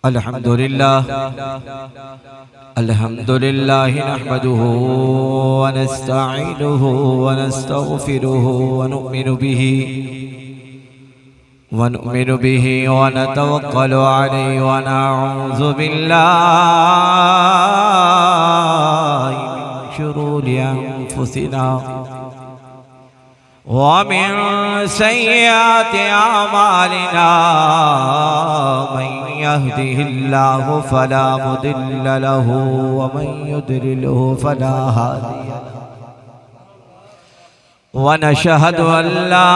अल्हम्दुलिल्लाह अल्हम्दुलिल्लाह नहमदुहु व नस्तईनुहु व नस्तगफिरुहु व नु'मिनु बिही व नतवक्कलु अलैहि व नऊज़ु बिल्लाहि मिन शुरूरि अंफुसिना वमिन सय्यिआति अमालिना मन यहदिहिल्लाहु फला मुदिल्ल लहु व मन युद्लिलहु फला हादिय लहु व नशहदु अन ला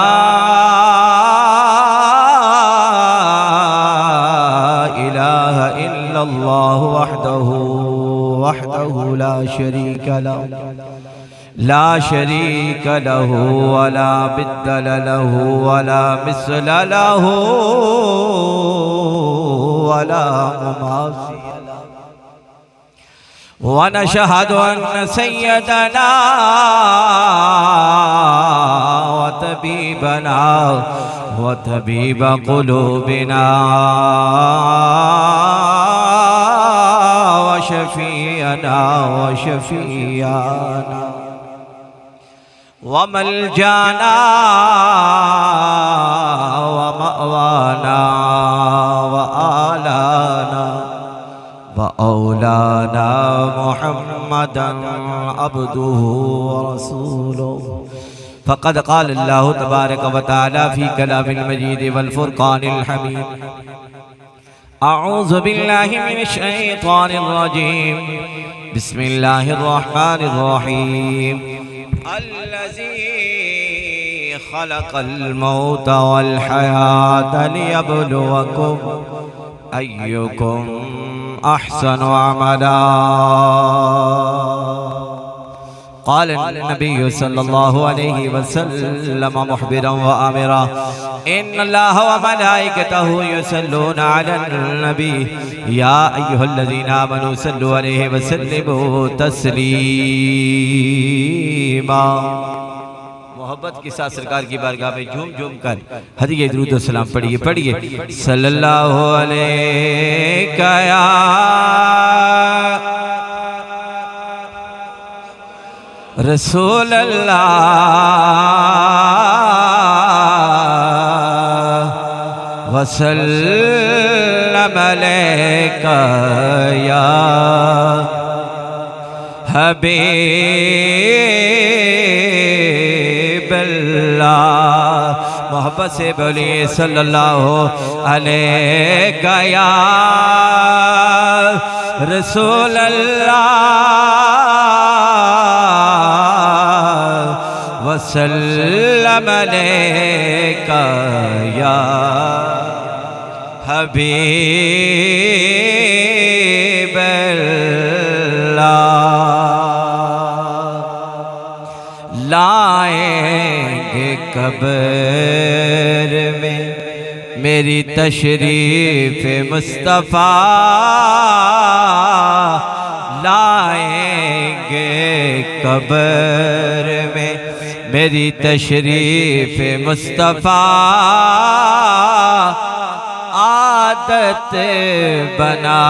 इलाहा इल्लल्लाहु वहदहु ला शरीक लहु वला बिद्दल लहु वला मिस्ल लहु वला मुमासिल लहु व नशहदु अन्न सय्यदना व तबीबना व तबीब क़ुलूबिना व शफीअना व शफीअना वमलजाना वमअवाना वआलाना वऔलाना मुहम्मदन अब्दुहु वरसूलुहु फ़क़द क़ाल अल्लाहु तबारक व तआला फ़ी कलामिल मजीद वल फ़ुरक़ानिल हमीद अऊज़ु बिल्लाहि मिनश शैतानिर रजीम बिस्मिल्लाहिर रहमानिर रहीम अल्लज़ी खलक़ल मौत वल हयात लियब्लुवकुम अय्युकुम अहसनु अमला क़ाल नबी सल्लल्लाहु अलैहि वसल्लम मुख़बिरन व आमिरा इन्नल्लाह व मलाइकतहु युसल्लूना अलन नबी या अय्युहल्लज़ीना आमनू सल्लु अलैहि व सल्लिमू तस्लीमा। मोहब्बत के साथ सरकार की बारगाह में झूम झूम कर हदीये दुरूद व सलाम पढ़िए सल्लल्लाहु अलैका या रसूल अल्लाह वसल्लम अलैका या हबीब अल्लाह। मोहब्बत से बोलिए सल्लल्लाहु अलैका या रसूल अल्लाह वसल्लम अलैका या हबीब अल्लाह। लाएंगे कब्र में मेरी तशरीफ मुस्तफ़ा लाएंगे कब्र में मेरी तशरीफ मुस्तफ़ा आदत बना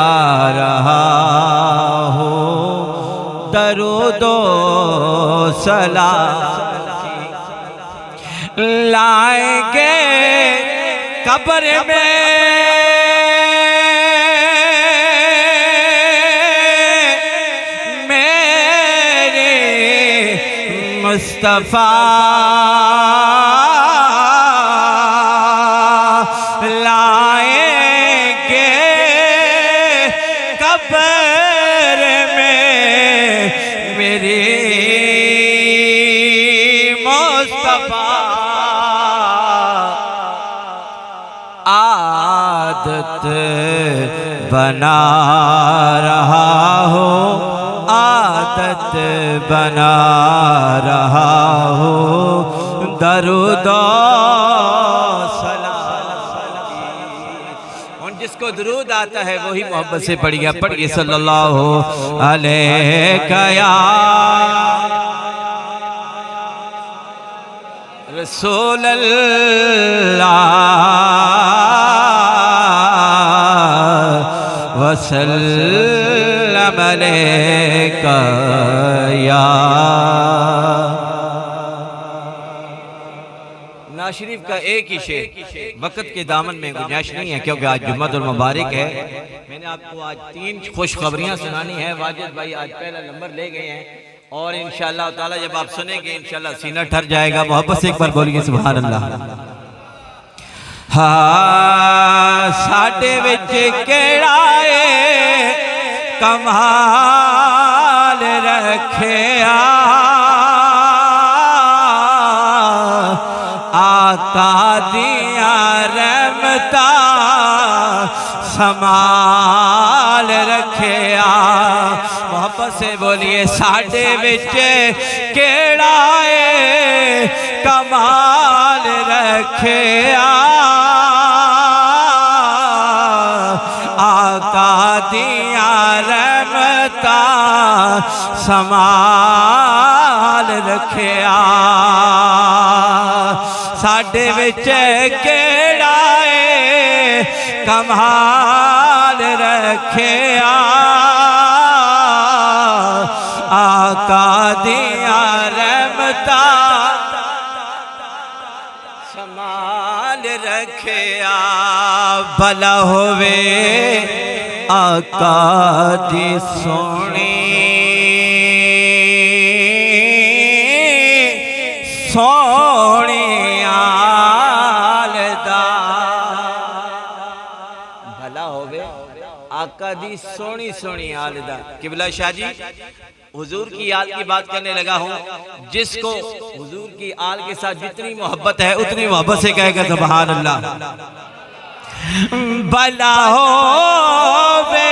रहा हूँ दरूदो सलाम लाएंगे कब्र में मेरे मुस्तफ़ा लाएंगे कब्र में मेरे मुस्तफ़ा आदत बना रहा हो आदत बना रहा हो दरूद सलाम। जिसको दरूद आता है वही मोहब्बत से पढ़िए सल्लल्लाहु अलैका या रसूल अल्लाह वसल्लम अलैका या। शरीफ का एक ही शेर, वक्त के दामन में गुंजाइश नहीं है क्योंकि आज जुम्मतुल मुबारक है। मैंने आपको आज 3 खुशखबरियां सुनानी है। वाजिद भाई आज पहला नंबर ले गए हैं और इंशाअल्लाह ताला जब आप सुनेंगे इंशाअल्लाह सीना ठर जाएगा। मोहब्बत से एक बार बोलिए सुभान अल्लाह। हाँ साडे विच केड़ा है कमाल रखिया, आका दिया रहमता संभाल रखिया। मोहब्बत से बोलिए साडे विच केड़ा है कमाल रखिया, आका दिया रहमता संभाल रखिया। साडे विच केड़ा है कमाल रखिया, आका दिया रहमता संभाल रखिया। भला होवे आका दी सोनी सोनी आलदा, भला होवे आका दी सोनी सोनी आलदा। किबला शाह जी हुजूर की आल की बात करने लगा हूँ। जिसको हुजूर की आल के साथ जितनी मोहब्बत है उतनी मोहब्बत से कहेगा सुभान अल्लाह। भला होवे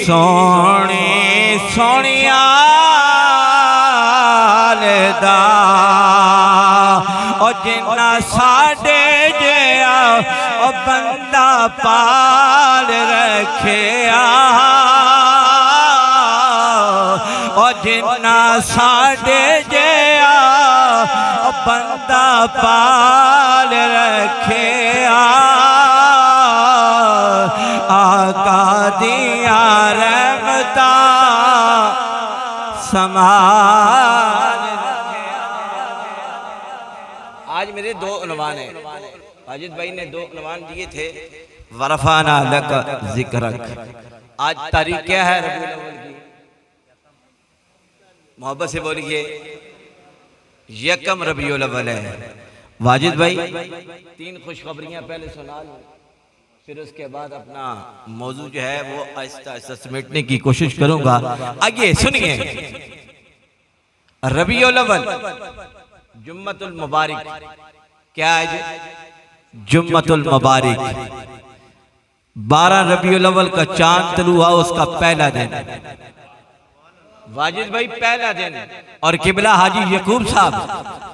सोनी सोनिया आलदा, और जिन्ना साडे जिया ओ बंदा पाल रखिया, और जिन्ना साडे जिया ओ बंदा पाल रखिया, आका दिया रहमता संभाल। आज मेरे 2 उन्वान हैं। वाजिद भाई ने 2 उन्वान दिए थे। वरफाना लक जिक्रक। आज तारीख क्या है रबीउल अव्वल की? मोहब्बत से बोलिए यकम रबीउल अव्वल है। वाजिद भाई 3 खुशखबरियां पहले सुना लो, फिर उसके बाद अपना मौजू जो है वो आहिस्ता आहिस्ता समेटने की कोशिश करूंगा। आइए सुनिए। रबीउल अव्वल जुम्मतुल मुबारक क्या है? जुम्मतुल मुबारक 12 रबीउल अव्वल का चांद तलू हुआ, उसका पहला दिन। वाजिद भाई पहला दिन। और किबला हाजी यकूब साहब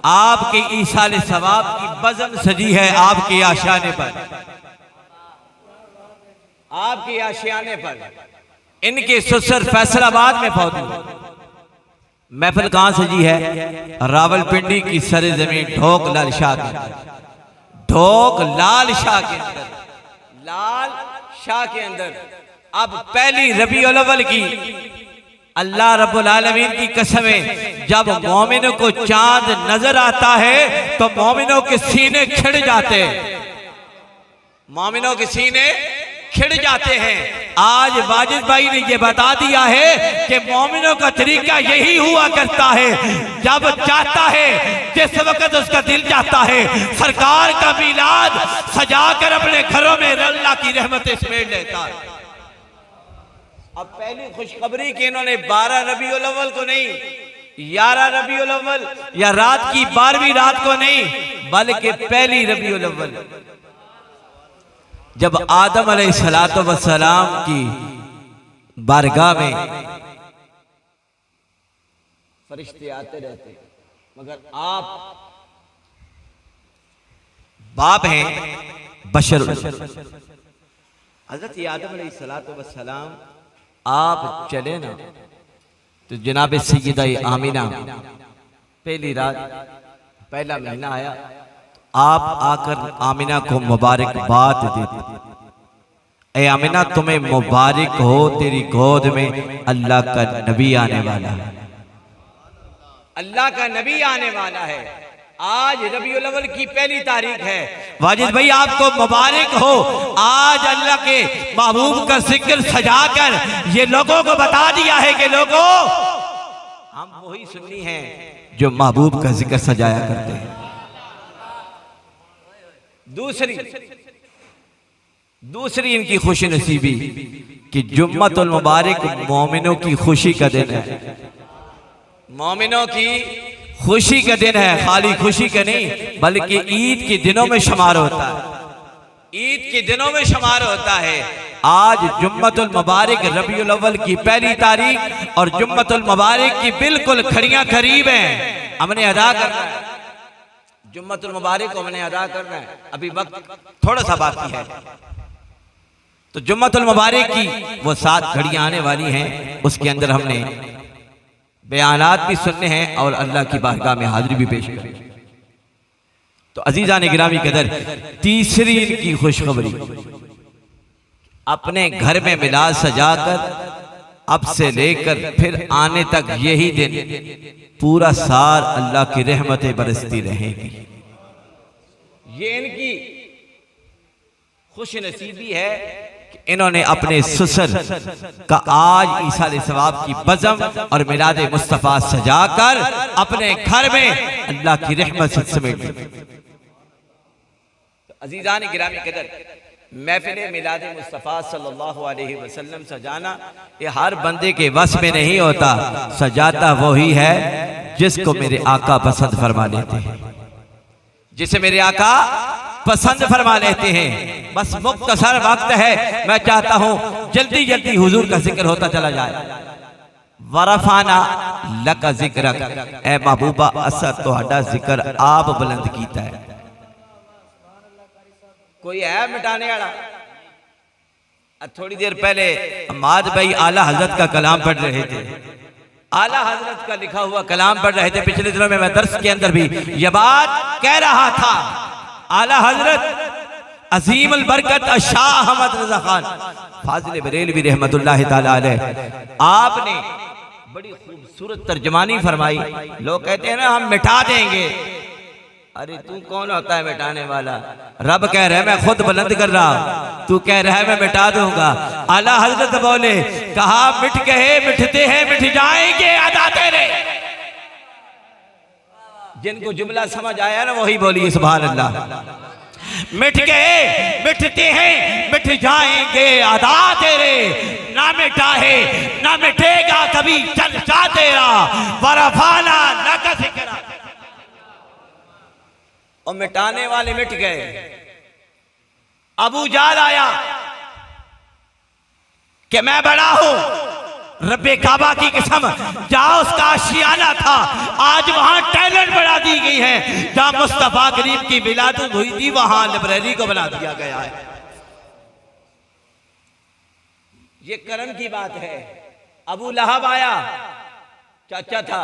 आपके ईसाले सवाब की बज़म सजी है आपके आशियाने पर, आपके आशियाने पर। इनके ससुर फैसलाबाद में फौत। महफिल कहां सजी है? रावलपिंडी की सरे जमीन ढोक लाल शाह के, ढोक लाल शाह के अंदर, लाल शाह के अंदर। अब पहली रबीउल अव्वल की अल्लाह रब्बुल आलमीन की कसमें जब मोमिनों को चांद नजर आता है तो मोमिनों के सीने खिड़ जाते हैं, मोमिनों के सीने खिड़ जाते हैं। आज वाजिद भाई ने ये बता दिया है कि मोमिनों का तरीका यही हुआ करता है, जब चाहता है जिस वक्त उसका दिल चाहता है सरकार का मिलाद सजाकर अपने घरों में अल्लाह की रहमतें समेट लेता है। अब पहली खुशखबरी कि इन्होंने 12 रबीउल अव्वल को नहीं, 11 रबीउल अव्वल या रात की 12वीं रात को नहीं, बल्कि पहली रबीउल अव्वल जब आदम अलैहिस्सलातु वस्सलाम की बारगाह में फरिश्ते आते रहते, मगर आप बाप हैं बशर। हजरत आदम अलैहिस्सलातु वस्सलाम आप चले ना तो जनाब सैयदा आमिना पहली रात पहला महीना आया, आप आकर आमिना को मुबारकबाद देते। ए आमिना तुम्हें मुबारक हो, तेरी गोद में अल्लाह का नबी आने वाला है, अल्लाह का नबी आने वाला है। आज रबीउल अव्वल की पहली तारीख है। वाजिद भाई आपको मुबारक हो, आज अल्लाह के महबूब का जिक्र सजाकर ये लोगों को बता दिया है कि लोगों हम वही सुन्नी हैं जो महबूब का जिक्र सजाया करते हैं। दूसरी इनकी खुशी नसीबी कि जुम्मतुल मुबारक मोमिनों की खुशी का दिन है, मोमिनों की खुशी का दिन है। खाली खुशी का नहीं बल्कि ईद के दिनों में शुमार होता है, ईद के दिनों में शुमार होता है। आज जुम्मतुल मुबारक रबीउल अव्वल की पहली तारीख और जुम्मतुल मुबारक की बिल्कुल खड़ियां करीब हैं। हमने अदा करना है जुम्मतुल मुबारक को, हमने अदा करना है। अभी वक्त थोड़ा सा बाकी है, तो जुम्मतुल मुबारक की वो 7 घड़ियां आने वाली हैं, उसके अंदर हमने बयानात भी सुनने हैं और अल्लाह की बारगाह में हाजिरी भी पेश करनी। तो अजीजा ने गिरामी कदर, तीसरी इनकी खुशखबरी, अपने घर में मिलाद सजाकर अब से लेकर फिर आने तक यही दिन पूरा साल अल्लाह की रहमतें बरसती रहेंगी। ये इनकी खुश नसीबी है कि इन्होंने अपने ससुर का आज ईसाल सवाब की बज़म और मिलाद मुस्तफ़ा सजाकर अपने घर में अल्लाह की रहमत से समेट दी। अजीज़ान गिरामी कदर, महफिल मिलाद मुस्तफ़ा सल्लल्लाहु अलैहि वसल्लम सजाना ये हर बंदे के वश में नहीं होता। सजाता वही है जिसको मेरे आका पसंद फरमा लेते हैं, जिसे मेरे आका पसंद फरमा लेते हैं। बस मुख्तसर वक्त है, मैं चाहता हूं जल्दी जल्दी हुजूर का जिक्र होता चला जाए। वरफाना लका जिक्रक, ए महबूबा असा तुहाडा जिक्र आप बुलंद कीता है। कोई है मिटाने वाला? थोड़ी देर पहले अम्माद भाई आला हजरत का कलाम पढ़ रहे थे, आला हजरत का लिखा हुआ कलाम पढ़ रहे थे। पिछले दिनों में मैं दर्स के अंदर भी यह बात कह रहा था। आला हजरत अजीम अल बरकत शाह अहमद रजा खान फाजिल बरेलवी रहमतुल्लाह ताला अलैह, आपने बड़ी खूबसूरत तर्जमानी फरमाई। लोग कहते हैं ना हम मिटा देंगे, अरे तू कौन होता है मिटाने वाला? रब कह रहा है मैं खुद बुलंद कर रहा हूं, तू कह रहा है मैं मिटा दूंगा। आला हजरत बोले, कहा मिट गए मिटते हैं मिट जाएंगे अदा तेरे। जिनको जुमला समझ आया ना वही बोलिए सुभान अल्लाह। मिट गए मिटते हैं मिट जाएंगे अदा तेरे, ना मिटा है ना मिटेगा कभी चर्चा तेरा। वरफाना लका जिक्रा, और मिटाने वाले मिट गए। अबू जाल आया कि मैं बड़ा हूं, रब्बे काबा की कसम, जहां उसका आशियाना था आज वहां टैलेंट बढ़ा दी गई है। जहां मुस्तफा करीम की विलादत हुई थी वहां लाइब्रेरी को बना दिया गया है। ये करम की बात है। अबू लहब आया, चाचा था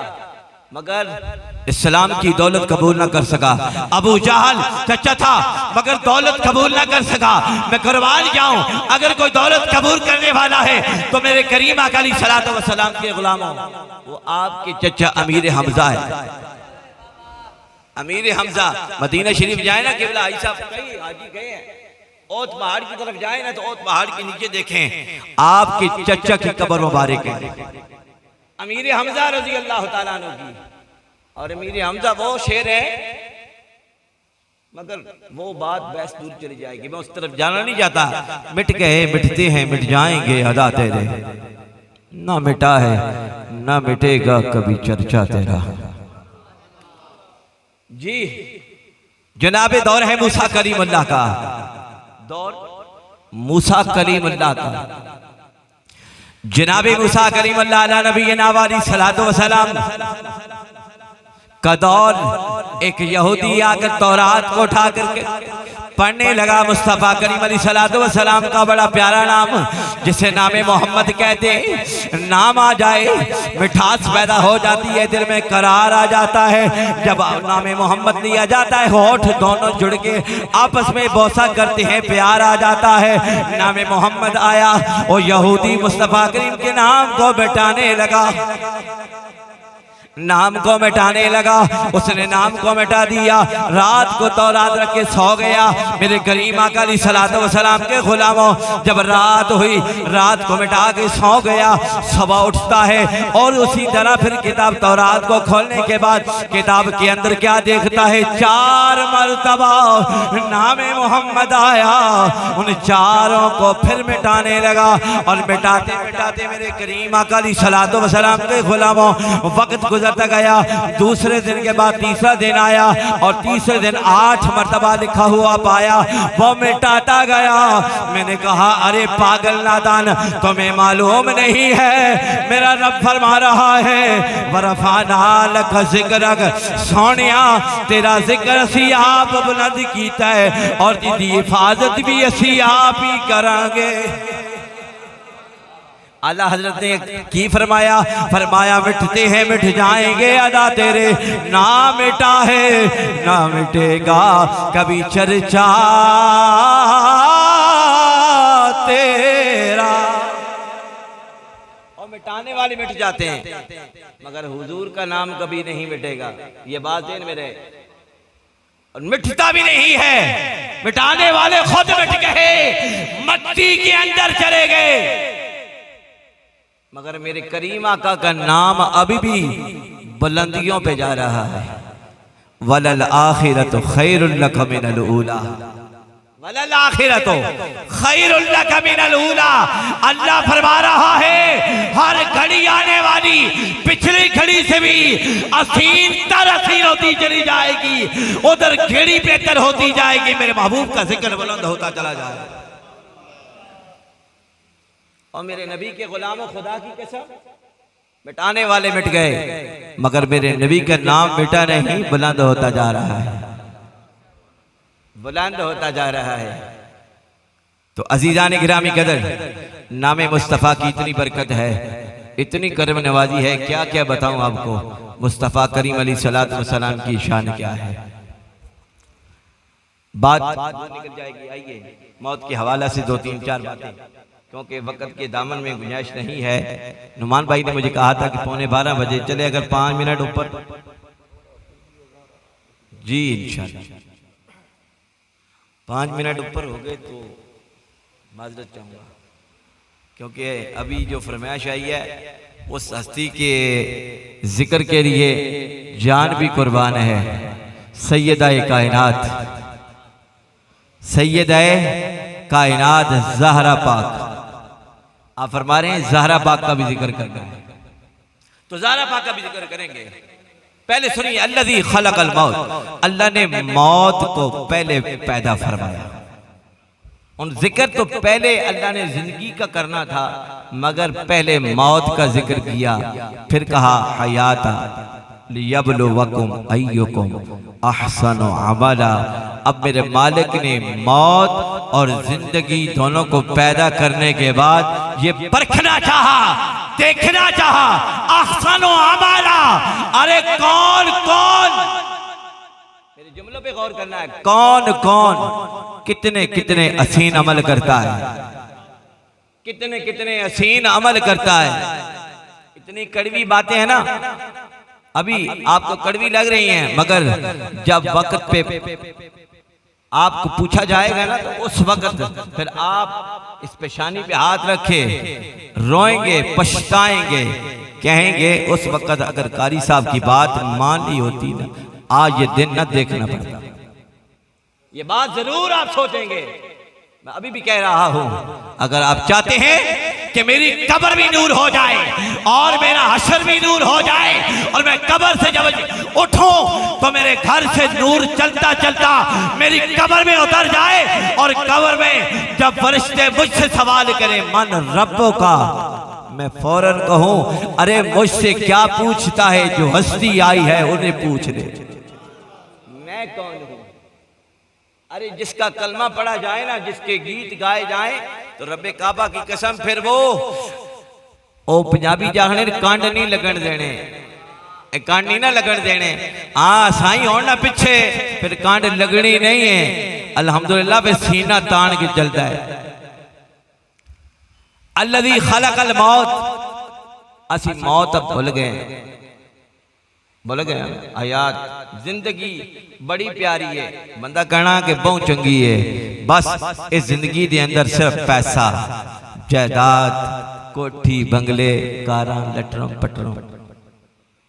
मगर इस्लाम की दौलत कबूल ना कर सका। अबू जहल चचा था मगर दौलत कबूल ना कर सका। मैं कुर्बान जाऊं, अगर कोई दौलत कबूल करने वाला है तो मेरे करीम आका अलैहिस्सलातु वस्सलाम के गुलामों, वो आपके चचा अमीर हमजा है। अमीर हमजा मदीना शरीफ जाए ना, किबला आई साहब कई हाजी गए हैं, ओत पहाड़ की तरफ जाए ना तो ओत पहाड़ के नीचे देखें आपके चचा की कब्र मुबारक है, अमीर हमजा रजी अल्लाह ताला अन्हु की। और अमीर हमजा वो शेर है, मगर वो बात बहस दूर चली जाएगी, मैं उस तरफ जाना नहीं चाहता। मिट गए मिटते हैं मिट जाएंगे अदा तेरे, ना मिटा है ना मिटेगा कभी चर्चा तेरा। जी जनाबे दौर है मूसा कलीमुल्लाह का, दौर मूसा कलीमुल्लाह का। जनाबे मूसा कलीमुल्लाह अला नबीना अलैहिस्सलातु वस्सलाम का दौर। एक यहूदी आकर तौरात को उठा करके पढ़ने लगा मुस्तफ़ा करीम अलैहिस्सलातु वस्सलाम का बड़ा प्यारा नाम, जिसे नामे मोहम्मद कहते हैं। नाम आ जाए मिठास पैदा हो जाती है, दिल में करार आ जाता है। जब नामे मोहम्मद लिया जाता है, होठ दोनों जुड़ के आपस में बोसा करते हैं, प्यार आ जाता है। नामे मोहम्मद आया और यहूदी मुस्तफ़ा करीम के नाम को मिटाने लगा, नाम को मिटाने लगा। उसने नाम को मिटा दिया। रात को तौरात रख के सो गया। मेरे करीम आका अलैहिस्सलातु वस्सलाम के गुलामों, जब रात हुई, रात को मिटा के सो गया। सुबह उठता है और उसी तरह फिर किताब तौरात को खोलने के बाद किताब के अंदर क्या देखता है, 4 मरतबा नामे मोहम्मद आया। उन चारों को फिर मिटाने लगा और मिटाते मिटाते मेरे करीम आका अलैहिस्सलातु वस्सलाम के गुलामों, वक्त गुजरता गया। दूसरे दिन के बाद तीसरा दिन आया और तीसरे दिन 8 मरतबा लिखा हुआ पाया, वो मिटाता गया। मैंने कहा, अरे पागल नादान, तुम्हें मालूम नहीं है मेरा रब फरमा रहा है, वरफाना लक जिक्रक, सोनिया तेरा जिक्र असी आप बुलंद कीता है और तेरी हिफाजत भी असी आप ही करांगे। आला हजरत ने की फरमाया, फरमाया मिटते हैं मिट जाएंगे अदा तेरे, ना मिटा है ना मिटेगा कभी चर्चा तेरा। और मिटाने वाले मिट जाते हैं, मगर हुजूर का नाम कभी नहीं मिटेगा। ये बात ध्यान में रहे। और मिटता भी नहीं है, मिटाने वाले खुद मिट गए, मट्टी के अंदर चले गए, मगर मेरे करीम आका का नाम अभी भी बुलंदियों पे जा रहा है। वलल आखिरतु खैरुल लक मिनल ऊला, वलल आखिरतु खैरुल लक मिनल ऊला। अल्लाह फरमा रहा है, हर घड़ी आने वाली पिछली घड़ी से भी असीम तर असीम होती चली जाएगी, उधर घड़ी बेहतर होती जाएगी। मेरे महबूब का जिक्र बुलंद होता चला जाएगा। और मेरे नबी के गुलामों, खुदा की कसम, मिटाने वाले मिट गए, मगर मेरे नबी का नाम मिटा नहीं, बुलंद होता जा रहा है, बुलंद होता जा रहा है। तो अजीजान गिरामी कदर, नामे मुस्तफ़ा की इतनी बरकत है, इतनी करम नवाजी है, क्या क्या बताऊं आपको। मुस्तफ़ा करीम अलैहिस्सलातु वस्सलाम की शान क्या है। बात निकल जाएगी। आइए मौत के हवाला से 2-3-4 बातें, क्योंकि वक्त के दामन में गुंजाइश नहीं है। नुमान भाई ने मुझे कहा था कि 11:15 बजे चले, अगर 5 मिनट ऊपर जी इंशाल्लाह 5 मिनट ऊपर हो गए तो माजरत चाहूँगा, क्योंकि अभी जो फरमाइश आई है उस हस्ती के जिक्र के लिए जान भी कुर्बान है। सैयदा कायनात, सैयदा कायनात ज़हरा पाक, आप फरमा रहे हैं ज़हरा पाक का भी जिक्र करना है, तो ज़हरा पाक का भी जिक्र करेंगे। पहले सुनिए, अल्लज़ी खलक़ल मौत, अल्लाह ने मौत को पहले पैदा फरमाया। उन जिक्र तो पहले अल्लाह ने जिंदगी का करना था, मगर पहले मौत का जिक्र किया, फिर कहा हयाता लियब्लुवकुम अय्युकुम अहसनु अमला। अब मेरे मालिक ने मौत और जिंदगी दोनों को पैदा करने के बाद ये परखना चाहा, देखना चाहा, अहसनु अमला, अरे कौन कौन, मेरे जुमलों पे गौर करना है, कौन कौन कितने कितने हसीन अमल करता है, कितने कितने हसीन अमल करता है। इतनी कड़वी बातें हैं ना, अभी आपको कड़वी लग रही हैं, मगर जब वक्त पे आपको पूछा जाएगा ना, तो उस वक्त फिर आप इस पेशानी पे हाथ रखे रोएंगे, पछताएंगे, कहेंगे उस वक्त अगर कारी साहब की बात मान ली होती ना, आज ये दिन न देखना पड़ता। ये बात जरूर आप सोचेंगे। मैं अभी भी कह रहा हूं, अगर आप चाहते हैं कि मेरी कब्र भी नूर हो जाए और मेरा हशर भी नूर हो जाए और मैं कब्र से जब उठूं तो मेरे घर से नूर चलता चलता मेरी कब्र में उतर जाए, और कब्र में जब फरिश्ते मुझसे सवाल करें मन रब्बो का, मैं फौरन कहूं अरे मुझसे क्या पूछता है, जो हस्ती आई है उन्हें पूछ ले, मैं कौन हूं। अरे जिसका कलमा पढ़ा जाए ना, जिसके गीत गाए जाए, तो रब्बे काबा की कसम फिर वो पंजाबी जाने कांड नहीं लगन देने, कांड नहीं ना लगन देने। हाँ साईं हो ना पीछे, फिर कांड लगनी नहीं है। अल्हम्दुलिल्लाह पे सीना तान के चलता है। अल्लज़ी खलक़ल मौत, असी मौत अब भूल गए आयात। जिंदगी बड़ी प्यारी है, बंदा कहना कि बहुत चंगी है, बस इस जिंदगी दे अंदर सिर्फ पैसा, जायदाद, कोठी, बंगले, कारां, लटरों पटरों।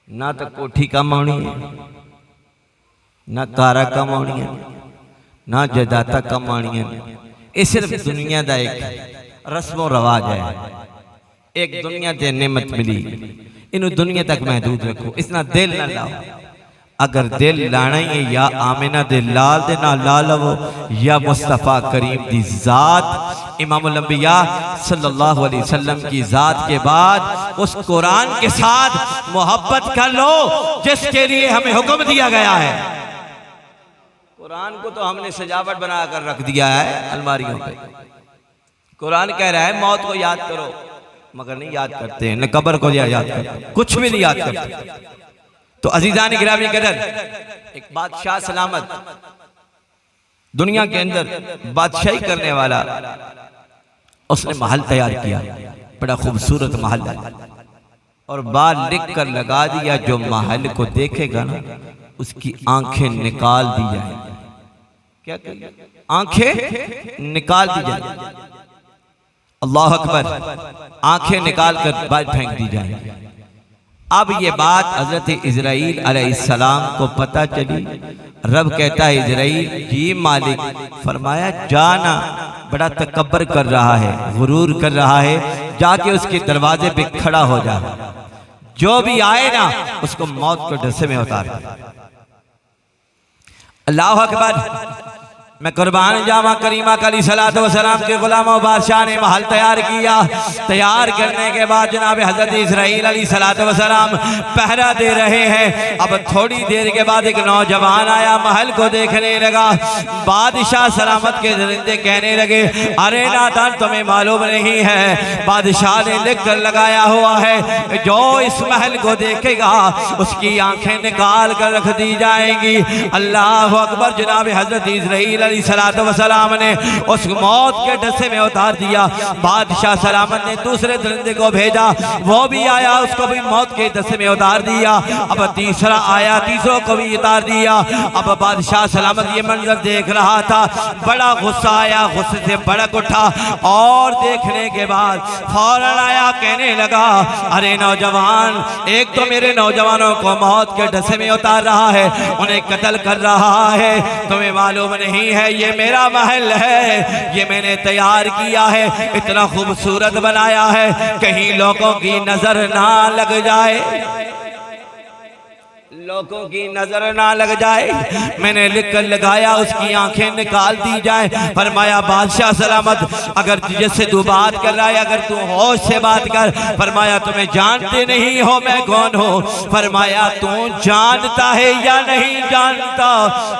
ना तो कोठी कम आनी है, ना कारा कम आनी है, ना जायदाद कम आनी है। ये सिर्फ दुनिया का एक रस्मों रवाज है। एक दुनिया ते नेमत मिली, इन्हों दुनिया तक महदूद रखो, इसना दिल ना लाओ। अगर दिल लाना ही है, या आमिना दे लाल दे ना ला लवो, या मुस्तफ़ा करीम दी ज़ात इमामुल अंबिया सल्लल्लाहु अलैहि वसल्लम की ज़ात के बाद उस कुरान के साथ मोहब्बत कर लो जिसके लिए हमें हुक्म दिया गया है। कुरान को तो हमने सजावट बनाकर रख दिया है अलमारियों पे। कुरान कह रहा है मौत को याद करो, मगर नहीं याद करते हैं, न कब्र को याद करते, कुछ भी नहीं याद करते। तो अजीजान गिरामी कदर, एक बादशाह सलामत दुनिया के अंदर बादशाही करने वाला, उसने महल तैयार किया, बड़ा खूबसूरत महल, और बाल लिख कर लगा दिया, जो महल को देखेगा ना उसकी आंखें निकाल दी जाए। क्या आंखें निकाल दी जाए, अल्लाह अकबर, आंखें निकाल कर बाहर फेंक दी जाए। अब ये बात हजरत इजराइल अलैहिस्सलाम को पता चली। रब कहता है इजराइल जी मालिक, फरमाया जाना, बड़ा तकब्बर कर रहा है, गुरूर कर रहा है, जाके उसके दरवाजे पे खड़ा हो जा, जो भी आए ना उसको मौत को डसे में उतार। अल्लाह अकबर। मैं कुर्बान जावा करीमा कली सलात व सलाम के गुलामों, बादशाह ने महल तैयार किया। तैयार करने के बाद जनाब हजरत इस्राईल अलैहि सलात व सलाम पहरा दे रहे हैं। अब थोड़ी देर के बाद एक नौजवान आया, महल को देखने लगा। बादशाह सलामत के दरिंदे कहने लगे, अरे नादान तुम्हें मालूम नहीं है, बादशाह ने लिख कर लगाया हुआ है, जो इस महल को देखेगा उसकी आंखें निकाल कर रख दी जाएंगी। अल्लाह अकबर। जनाब हजरत इस्राईल सलाम ने उस मौत के डसे में उतार दिया। बादशाह सलामत ने दूसरे दरिंदे को भेजा, वो भी आया, उसको भी मौत के डसे में उतार दिया। अब तीसरा आया, तीसरों को भी उतार दिया। अब बादशाह सलामत ये मंजर देख रहा था, बड़ा गुस्सा आया, गुस्से से भड़क उठा और देखने के बाद फौरन आया, कहने लगा, अरे नौजवान, एक तो मेरे नौजवानों को मौत के डसे में उतार रहा है, उन्हें कत्ल कर रहा है, तुम्हें मालूम नहीं है ये मेरा महल है, ये मैंने तैयार किया है, इतना खूबसूरत बनाया है, कहीं लोगों की नजर ना लग जाए, लोगों की नजर ना लग जाए, मैंने लिख कर लगाया, उसकी आंखें निकाल दी जाए। फरमाया बादशाह सलामत, अगर तुझसे तू बात कर रहा है, अगर तू होश से बात कर। फरमाया तुम्हें जानते नहीं हो मैं कौन हूँ। फरमाया तू जानता है या नहीं जानता,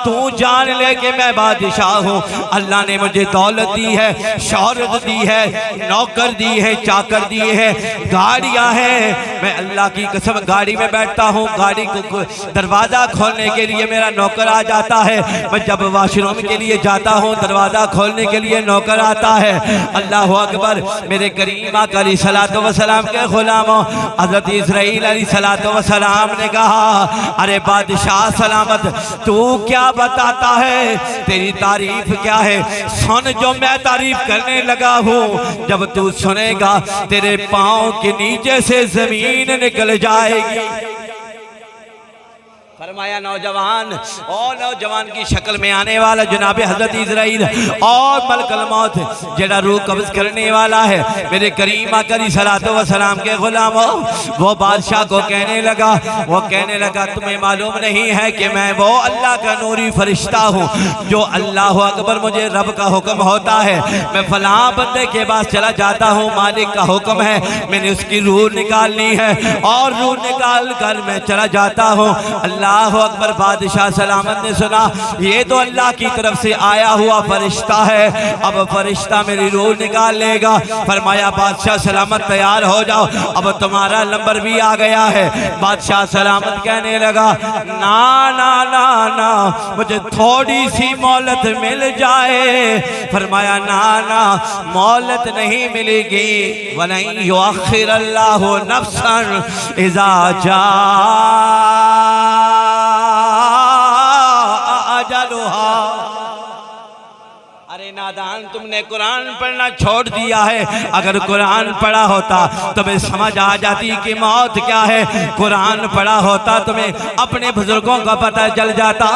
तू जान ले कि मैं बादशाह हूँ। अल्लाह ने मुझे दौलत दी है, शौहरत दी है, नौकर दी है, चाकर दिए है, गाड़ियाँ हैं, मैं अल्लाह की कसम गाड़ी में बैठता हूँ, गाड़ी को दरवाजा खोलने के लिए मेरा नौकर आ जाता है, मैं जब वॉशरूम के लिए जाता हूँ दरवाजा खोलने के लिए नौकर आता है। अल्लाह अकबर। मेरे करीम आका अलैहिस्सलातु वस्सलाम के गुलामों, हज़रत इस्राईल अलैहिस्सलातु वस्सलाम ने कहा, अरे बादशाह सलामत, तू क्या बताता है, तेरी तारीफ क्या है, सुन जो मैं तारीफ करने लगा हूँ। जब तू सुनेगा तेरे पाँव के नीचे से जमीन निकल जाएगी। फरमाया नौजवान, और नौजवान की शक्ल में आने वाला जनाब हजरत इस्राईल और मलकुल मौत जरा रूह कब्ज करने वाला है। मेरे करीम आका सलातो व सलाम के गुलामों, वो बादशाह को कहने लगा, वो कहने लगा तुम्हें मालूम नहीं है कि मैं वो अल्लाह का नूरी फरिश्ता हूँ, जो अल्लाह अकबर मुझे रब का हुक्म होता है, मैं फलां बंदे के पास चला जाता हूँ, मालिक का हुक्म है, मैंने उसकी रूह निकालनी है और रूह निकाल कर मैं चला जाता हूँ। अल्लाह अल्लाह अकबर। बादशाह सलामत ने सुना ये तो अल्लाह की तरफ से आया हुआ फरिश्ता है, अब फरिश्ता मेरी रूह निकाल लेगा। फरमाया बादशाह सलामत तैयार हो जाओ, अब तुम्हारा नंबर भी आ गया है। बादशाह सलामत कहने लगा ना ना ना ना, मुझे थोड़ी सी मोहलत मिल जाए। फरमाया ना ना, मोहलत नहीं मिलेगी। वलन युअख्खिर अल्लाहु नफ्सन इज़ा जाअ अजलुहा। अरे नादान, तुमने कुरान पढ़ना छोड़ दिया है। अगर कुरान पढ़ा होता तुम्हें समझ आ जाती कि मौत क्या है। कुरान पढ़ा होता तुम्हें अपने बुजुर्गों का पता चल जाता।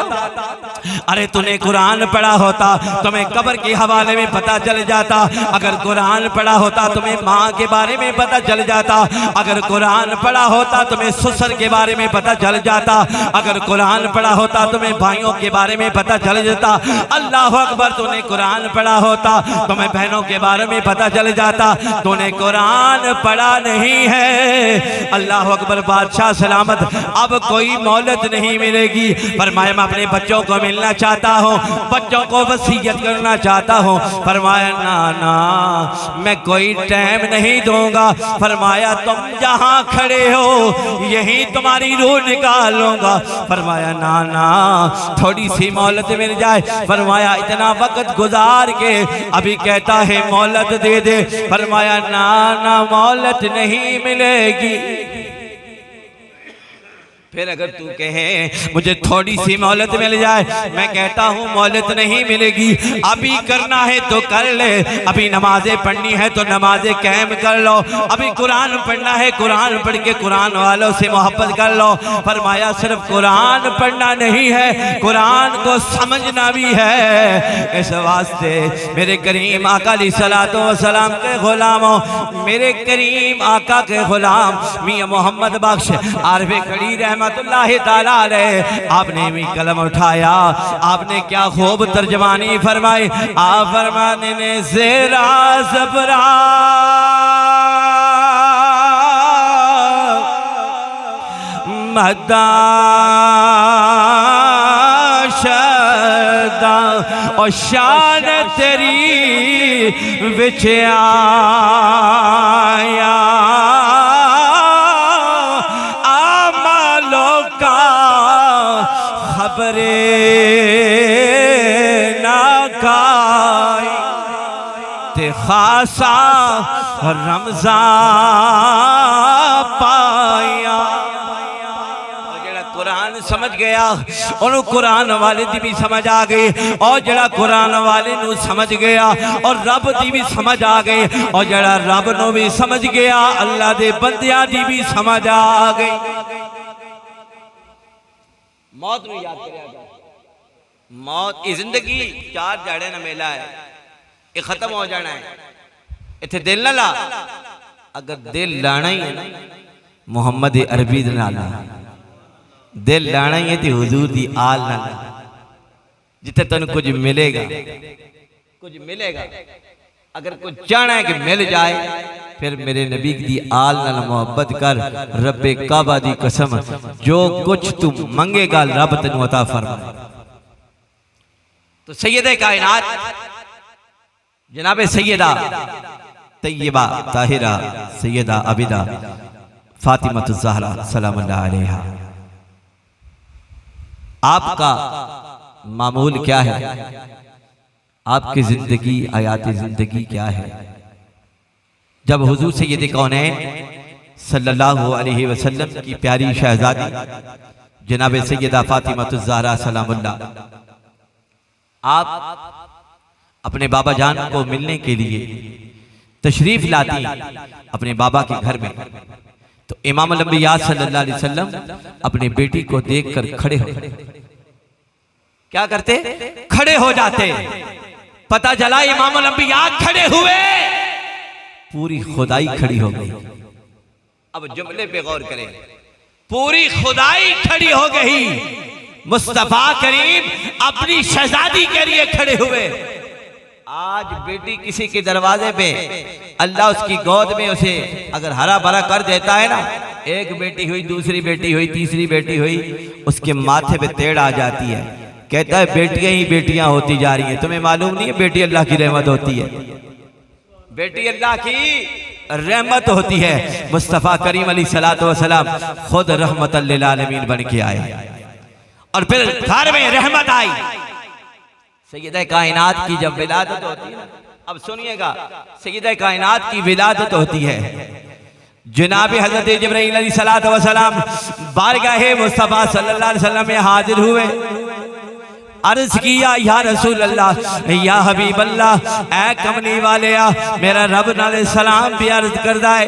अरे तूने कुरान पढ़ा होता तुम्हें कब्र के हवाले में पता चल जाता। अगर कुरान पढ़ा होता तुम्हें माँ के बारे में पता चल जाता। अगर कुरान पढ़ा होता तुम्हें ससुर के बारे में पता चल जाता। अगर कुरान पढ़ा होता तुम्हें भाइयों के बारे में पता चल जाता। अल्लाह अकबर, तूने कुरान पढ़ा होता तुम्हें बहनों के बारे में पता चल जाता। तूने कुरान पढ़ा नहीं है। अल्लाह अकबर। बादशाह सलामत, अब कोई मोहलत नहीं मिलेगी। फरमाया मैं अपने बच्चों को मिलना चाहता हूँ, बच्चों को वसीयत करना चाहता हूँ। फरमाया ना ना, मैं कोई टाइम नहीं दूंगा। फरमाया तुम जहाँ खड़े हो यही तुम्हारी रूह निकाल लूंगा। फरमाया ना ना, थोड़ी सी मोहलत मिल जाए। फरमाया इतना वक्त गुजार के अभी कहता है मोहलत दे दे। फरमाया ना ना, मोहलत नहीं मिलेगी। फिर अगर तू कहे मुझे थोड़ी सी मोहलत मिल जाए, मैं कहता हूँ मोहलत नहीं मिलेगी। अभी करना है तो कर ले, अभी नमाजें पढ़नी है तो नमाजें कायम कर लो, अभी कुरान पढ़ना है कुरान पढ़ के कुरान वालों से मोहब्बत कर लो। फरमाया सिर्फ कुरान पढ़ना नहीं है, कुरान को समझना भी है। इस वास्ते मेरे करीम आका अलैहिस्सलातु वस्सलाम के गुलामों, मेरे करीम आका के गुलाम मियां मोहम्मद बख्श आरफे खड़ी रहमतुल्लाह ताला अलैह, आपने भी कलम उठाया। आपने क्या खूब तर्जमानी फरमाई। आप फरमाने ने ज़ेरा ज़बरा मदा शदा और शान तेरी विच आया। खबरे ना खाई ते खासा रमज़ान पाया। जड़ा कुरान समझ गया उन्होंने कुरान वाले दी भी समझ आ गई, और जड़ा कुरान वाले नू समझ गया और रब दी भी समझ आ गई, और जड़ा रब नू भी समझ गया अल्लाह दे बंदियां दी भी समझ आ गई। मौत नूं याद करिया। मौत की जिंदगी चार जाड़े ना मेला है, ये खत्म हो जाना है। इत्थे दिल ना ला, अगर दिल लाना ही है ना मुहम्मद अरबी दे नाल, दिल लाना ही है तो हुजूर दी आल नाल, जिथे तेन कुछ मिलेगा, कुछ मिलेगा। अगर कुछ चाहना है कि मिल जाए फिर मेरे नबी की आल नाल मोहब्बत कर। रब्बे काबा दी कसम, जो कुछ तू मंगेगा रब तेनू अता फरमाए। तो सैयदे कायनात जनाबे सैयदा तैयबा ताहिरा सैयदा अबिदा फातिमा ज़हरा सलामुल्लाह अलैहा, आपका मामूल क्या है? आपकी जिंदगी हयात जिंदगी क्या है? जब हुजूर सैयद कौनैन सल्लल्लाहु अलैहि वसल्लम की प्यारी शहजादी जनाब सैयदा फातिमा ज़हरा सलामुल्लाह, आप अपने बाबा जान को मिलने के लिए तशरीफ लाती अपने बाबा के घर में, तो इमाम अल-अंबिया सल्लल्लाहु अलैहि वसल्लम अपनी बेटी को देखकर खड़े हो, क्या करते? खड़े हो जाते। पता चला इमाम अल-अंबिया खड़े हुए, पूरी खुदाई खड़ी हो गई। अब जुमले पे गौर करें, पूरी खुदाई खड़ी हो गई। मुस्तफा करीम अपनी शहजादी के लिए खड़े हुए। आज बेटी किसी के दरवाजे पे अल्लाह उसकी गोद में उसे अगर हरा भरा कर देता है ना, एक बेटी हुई, दूसरी बेटी हुई, तीसरी बेटी हुई, उसके माथे पे तेड़ आ जाती है। कहता है बेटियां ही बेटियां होती जा रही हैं, तुम्हें मालूम नहीं है बेटी अल्लाह की रहमत होती है, बेटी अल्लाह की रहमत होती है। मुस्तफ़ा करीम अलैहिस्सलातु वस्सलाम खुद रहमतल लिल आलमीन बन के आए और फिर घर में रहमत आई। सैयदा कायनात की जब विलादत होती है ना, अब सुनिएगा, सैयदा कायनात की विलादत होती है, जनाब हजरत जिब्राइल अलैहिस्सलातु वस्सलाम बारगाहे मुस्तफ़ा सल्लल्लाहु अलैहि वसल्लम में हाजिर हुए। अर्ज किया या रसूल अल्लाह या हबीब अल्लाह, ऐ कमली वाले मेरा रब नाले सलाम भी अर्ज करदा है।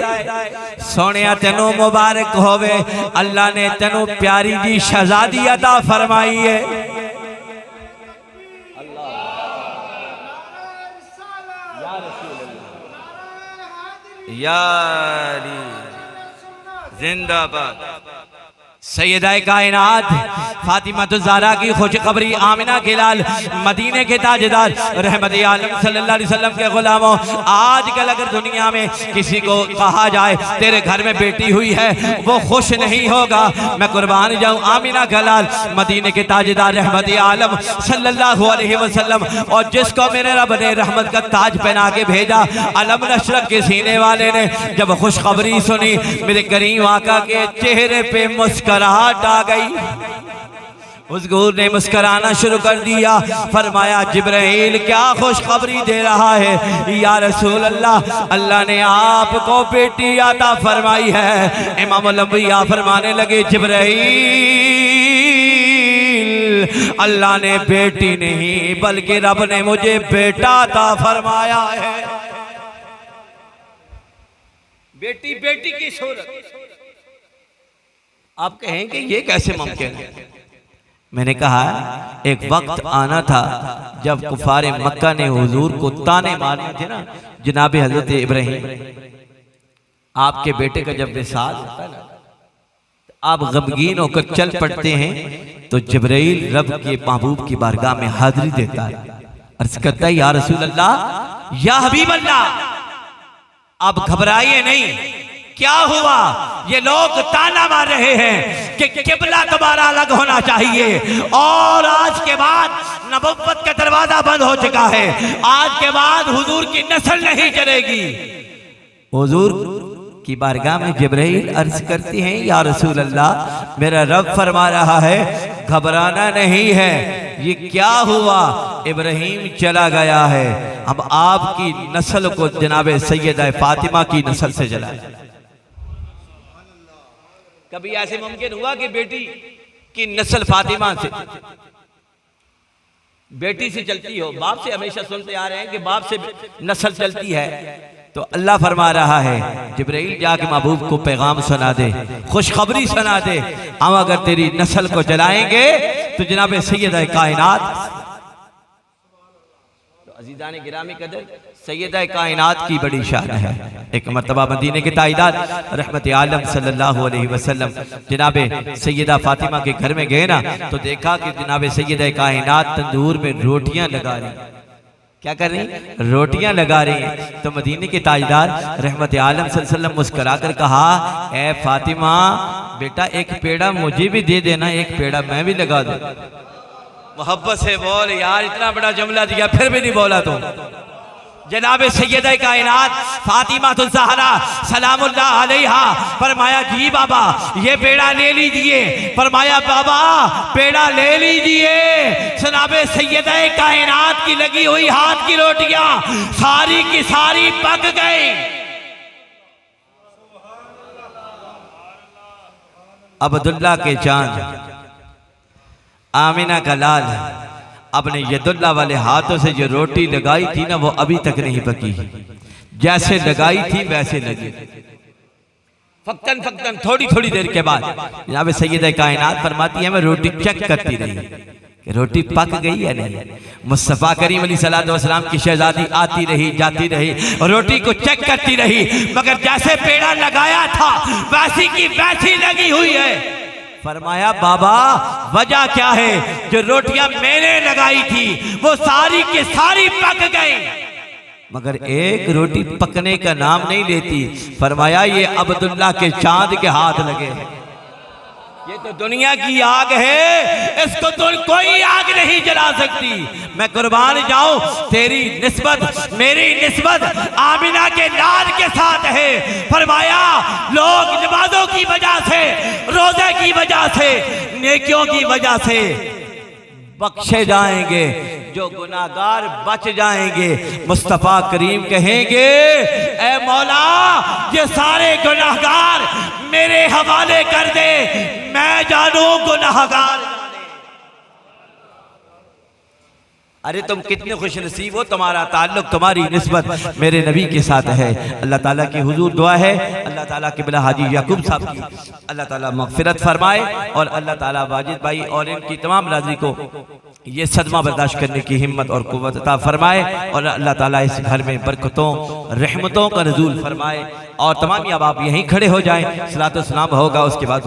सोने तेनों मुबारक होवे, अल्लाह ने तेनों प्यारी जी शहजादी अता फरमाई है। यारी जिंदाबाद। सैयदा कायनात फातिमा ज़हरा की खुशखबरी, आमिना के लाल, मदीने के ताजदार, रहमत आलम सल्लल्लाहु अलैहि वसल्लम के गुलामों, आजकल अगर दुनिया में किसी को कहा जाए तेरे घर में बेटी हुई है, वो खुश नहीं होगा। मैं कुर्बान जाऊं, आमिना का लाल, मदीने के ताजदार, रहमत आलम सल्लल्लाहु अलैहि वसल्लम, और जिसको मेरे रब ने रहमत का ताज पहना के भेजा, अलम नशरत के सीने वाले ने जब खुशखबरी सुनी, मेरे करीम आका के चेहरे पे मुस्कुराहट आ गई। उस गूर ने मुस्कुराना शुरू कर दिया। फरमाया जिब्राइल क्या खुशखबरी दे रहा है या रसूल अल्लाह, अल्लाह ने आपको बेटी अता फरमाई है। इमामुल अंबिया फरमाने लगे जिब्राइल, अल्लाह ने बेटी नहीं बल्कि रब ने मुझे बेटा अता फरमाया है। बेटी बेटी की सूरत। आप कहेंगे ये कैसे मुमकिन है? मैंने कहा एक वक्त आना था जब कुफारे मक्का ने हुजूर को ताने मारने थे ना, जनाब हजरत इब्राहिम, आपके बेटे का जब विसाल होता है ना, आप गमगीन होकर चल पड़ते हैं तो जिब्राइल रब के महबूब की बारगाह में हाजिरी देता है। अर्ज करता है या रसूल अल्लाह या हबीब अल्लाह, आप घबराइए नहीं, क्या हुआ? ये लोग ताना मार रहे हैं कि किबला तुम्हारा अलग होना चाहिए, और आज के बाद नबुव्वत का दरवाजा बंद हो चुका है, आज के बाद हुजूर की नस्ल नहीं चलेगी। हुजूर की बारगाह में जिब्राइल अर्ज करती हैं या रसूल अल्लाह, मेरा रब फरमा रहा है घबराना नहीं है। ये क्या हुआ? इब्राहिम चला गया है, अब आपकी नस्ल को जनाब सैयदा फातिमा की नस्ल से जलाया। कभी ऐसे मुमकिन हुआ कि बेटी की नस्ल फातिमा से, बेटी से चलती हो? बाप से हमेशा सुनते आ रहे हैं कि बाप से नस्ल चलती है। तो अल्लाह फरमा रहा है जिब्राइल जाके महबूब को पैगाम सुना दे, खुशखबरी सुना दे, हम अगर तेरी नस्ल को जलाएंगे तो जनाब सैयदा कायनात, अज़ीज़ान गिरामी कदर, सैयदा कायनात की बड़ी शान है। एक मर्तबा मदीने के ताइदार रहमत आलम सल्लल्लाहु अलैहि वसल्लम जनाब सैयदा फातिमा के घर में गए ना, तो देखा कि जनाब सैयदा कायनात तंदूर में रोटियां लगा रही। क्या कर रही? रोटियां लगा रही हैं। तो मदीने के ताजदार रहमत आलम सल्लल्लाहु अलैहि वसल्लम मुस्कुरा कर कहा, ए फातिमा बेटा एक पेड़ा मुझे भी दे देना, एक पेड़ा मैं भी लगा दूं। मोहब्बत से बोल यार, इतना बड़ा जुमला दिया फिर भी नहीं बोला तो। जनाब सैयदा कायनात फातिमा ज़हरा सलामुल्लाह अलैहा फरमाया जी बाबा ये पेड़ा ले लीजिए। फरमाया बाबा पेड़ा ले लीजिए। जनाब सैयदा कायनात की लगी हुई हाथ की रोटियां सारी की सारी पक गई। अब्दुल्ला के चांद, आमिना का लाल, अपने यदुल्ला वाले हाथों से जो रोटी लगाई थी ना, वो अभी तक नहीं पकी, जैसे लगाई थी वैसे लगी। फक्तन फक्तन थोड़ी थोड़ी देर के बाद जनाब सैयदा कायनात फरमाती है मैं रोटी चेक करती रही कि रोटी पक गई या नहीं। मुस्तफ़ा करीम अलैहिस्सलातु वस्सलाम की शहजादी आती रही जाती रही, रोटी को चेक करती रही, मगर जैसे पेड़ा लगाया था वैसी की वैसी लगी हुई है। फरमाया बाबा वजह क्या है? जो रोटियां मैंने लगाई थी वो सारी की सारी पक गई। मगर एक रोटी पकने का नाम नहीं लेती। फरमाया ये अब्दुल्ला के चांद के हाथ लगे हैं। ये तो दुनिया की आग है, इसको तो कोई आग नहीं जला सकती। मैं कुर्बान जाऊं, तेरी निस्बत मेरी निस्बत आमिना के लाल के साथ है। फरमाया लोग नमाजों की वजह से, रोजे की वजह से, नेकियों की वजह से बख्शे जाएंगे, जो गुनाहगार बच जाएंगे। मुस्तफ़ा करीम कहेंगे ए मौला ये सारे गुनाहगार मेरे हवाले कर दे, मैं जानू गुनाहगार। अरे तुम कितने खुश नसीब हो, तुम्हारा ताल्लुक तुम्हारी निस्बत मेरे नबी के साथ है। अल्लाह ताला की हुजूर दुआ है, अल्लाह ताला के बिला हाजी याकूब साहब की अल्लाह ताला मग़फ़िरत फरमाए और अल्लाह ताला वाजिद भाई और इनकी तमाम राजी को ये सदमा बर्दाश्त करने की हिम्मत और कुव्वत अता फरमाए और अल्लाह ताला इस घर में बरकतों रहमतों का नज़ूल फरमाए। और तमाम अब आप यहीं खड़े हो जाएं, सलातो सलाम होगा उसके बाद